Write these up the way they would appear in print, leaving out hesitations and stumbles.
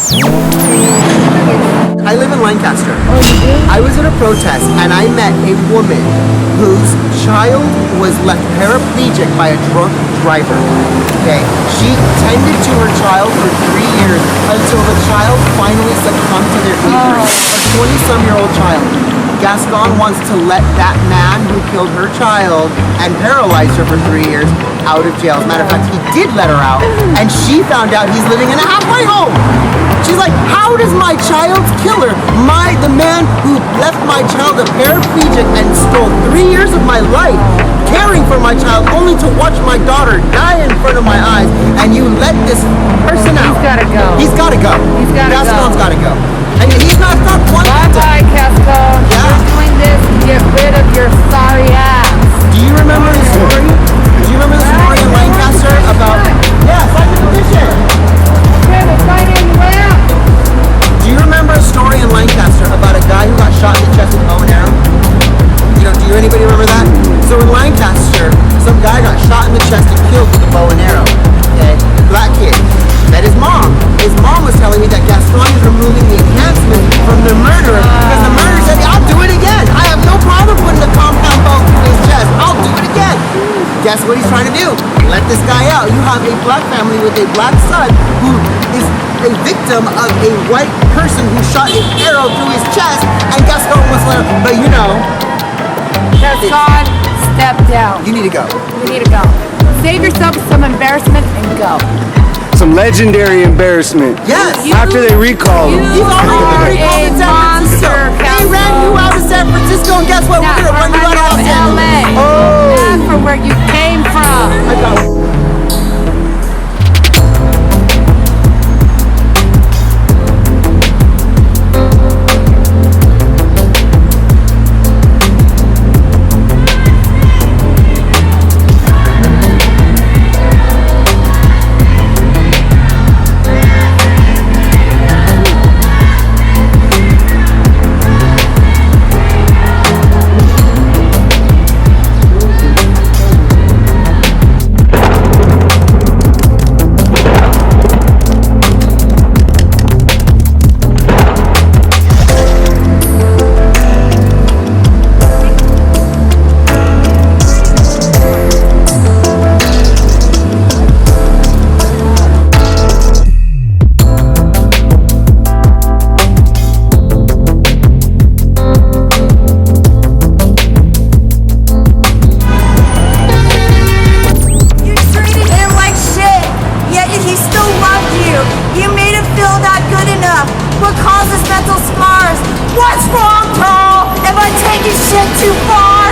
I live in Lancaster. Oh, you do? I was at a protest and I met a woman whose child was left paraplegic by a drunk driver. Okay, she tended to her child for 3 years until the child finally succumbed to their injuries. A 20-some-year-old child. Gascon wants to let that man who killed her child and paralyzed her for 3 years out of jail. As a matter of fact, he did let her out, and she found out he's living in a halfway home. She's like, how does my child's killer, the man who left my child a paraplegic and stole 3 years of my life, caring for my child, only to watch my daughter die in front of my eyes, and you let this person out? He's gotta go. He's gotta go. He's gotta go. Gascon's gotta go. And he's not one. Bye-bye, Gascon. Yeah. You're doing this to get rid of your sorry ass. Do you remember the story? Do you remember the story in Lancaster about... Yeah, sign the petition. Okay, we'll find it anywhere. Do you remember a story in Lancaster about a guy who got shot in the chest with a bow and arrow? Do anybody remember that? So in Lancaster, some guy got shot in the chest and killed with a bow and arrow. Okay? Black kid. Met his mom. His mom was telling me that Gascon is removing the enhancement from the murderer because the murderer said, I'll do it again. I have no problem putting a compound bow through his chest. I'll do it again. Guess what he's trying to do? Let this guy out. You have a black family with a black son who is a victim of a white person who shot an arrow through his chest, and Gascon wants to let him. But you know, Gascon, step down. you need to go. You need to go. Save yourself some embarrassment and go. Some legendary embarrassment. Yes. After they recall him. He's already been recalled are in a San Francisco. monster, They ran you out of San Francisco, and guess what? Not We're gonna run you out of Los Angeles. LA. Oh. Not for where you came from. I got it. What causes mental scars? What's wrong, Pearl? Am I taking shit too far?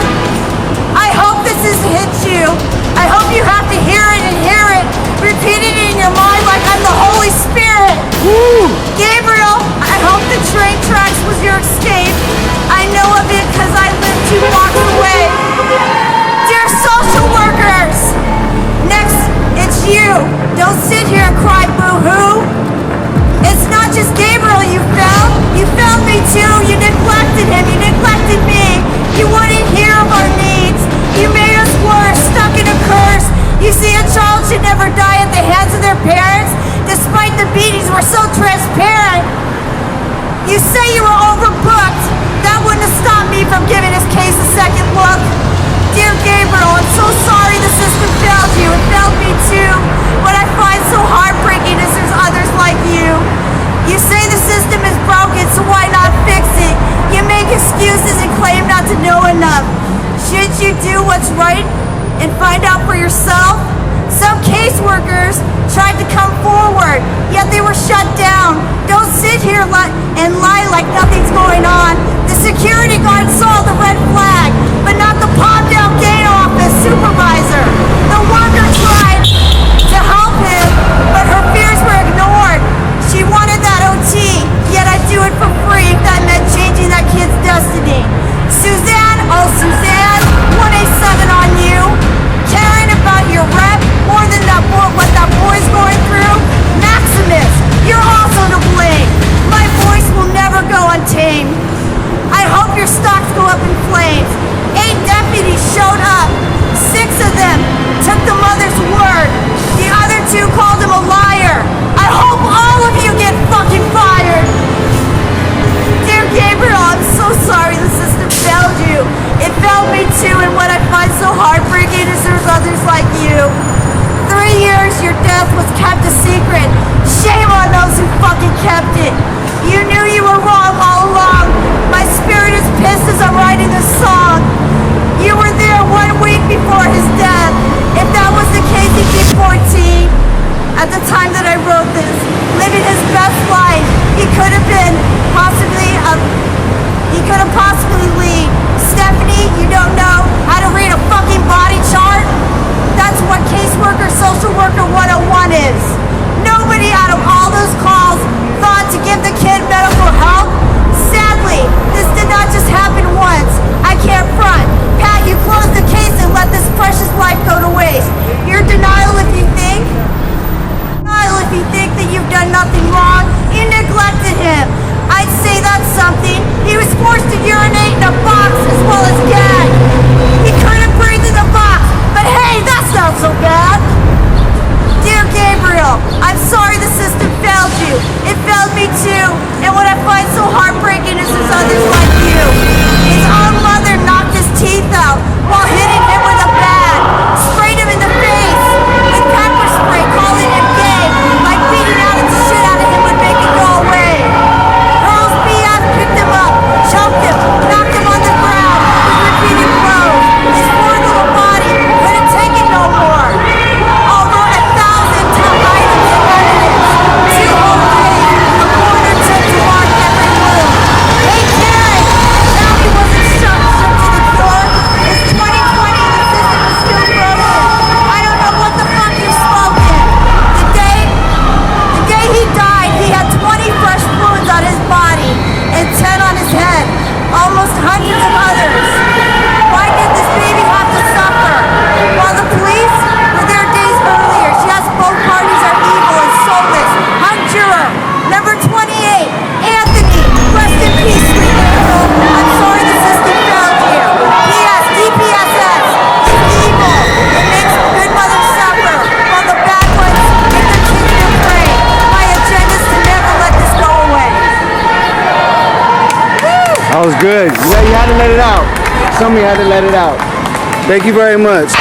I hope this has hit you. I hope you have to hear it and hear it. Repeat it in your mind like I'm the Holy Spirit. Woo! Gabriel, I hope the train tracks was your escape. I know of it because I live 2 blocks away. Dear social workers, next, it's you. Don't sit here and cry boo-hoo. It's not just Gabriel you found. You found me too. You neglected him. You neglected me. You wouldn't hear of our needs. You made us worse, stuck in a curse. You see, a child should never die at the hands of their parents. Despite the beatings, we're so transparent. You say you were overbooked. That wouldn't have stopped me from giving this case a second look. Dear Gabriel, I'm so sorry the system failed you. It failed me too. What I find so heartbreaking is there's others like you. You say the system is broken, so why not fix it? You make excuses and claim not to know enough. Shouldn't you do what's right and find out for yourself? Some caseworkers tried to come forward, yet they were shut down. Don't sit here and lie like nothing's going on. The security guard saw the red flag, but not the palm-down gate office supervisor. The worker tried to help him, but her fears were ignored. She wanted that OT, yet I'd do it for free if that meant changing that kid's destiny. Suzanne, oh Suzanne, 187 on you. Caring about your rep more than what that boy's going through. Maximus, you're also to blame. My voice will never go untamed. I hope your stocks go up in flames. 8 deputies showed up. 6 of them took the mother's word. The other 2 called him a liar. I hope all of you get fucking kept it. You knew you were wrong all along. My spirit is pissed as I'm writing this song. You were there 1 week before his death. If that was the case, he'd be 14. At the time that I wrote this, living his best life, he could have possibly lead. Stephanie, you don't know how to read a fucking body chart? That's what caseworker, social worker 101 is. Nobody out of all those calls thought to give the kid medical help. Sadly, this did not just happen once. I can't front. Pat, you closed the case and let this precious life go to waste. You're denial if you think that you've done nothing wrong. You neglected him. I'd say that's something. He was forced to urinate in a box as well as gag. He couldn't breathe in the box, but hey, that's not so bad. Dear Gabriel, I'm sorry the system failed you. It failed me too. And what I find so heartbreaking is there's others like you. His own mother knocked his teeth out while hitting him with a bat. Sprayed him in the face with pepper spray, calling him gay. Like beating out the shit out of him would make it go away. Girls BF picked him up, choked him, knocked him on the ground with repeated blows. His poor little body couldn't take it no more. All wrote 1,000 items of evidence. 2 whole days, a coroner took to mark every wound. Hey Karen, now he wasn't shipped to the cure. It's 2020 and the system is still broken. I don't know what the fuck you're smoking. The day he died, he had 20 fresh wounds on his body and 10 on his head. Almost hundreds of others. Why did this baby have to suffer? While the police were there days earlier, yes, both parties are evil and soulless. Hung juror, number 28, Anthony. Rest in peace, sweet angel. I'm sorry the system failed you. P.S. DPSS. It's evil. It makes good mothers suffer, while the bad ones make their kids feel great. My agenda is to never let this go away. That was good. You had to let it out. Somebody had to let it out. Thank you very much.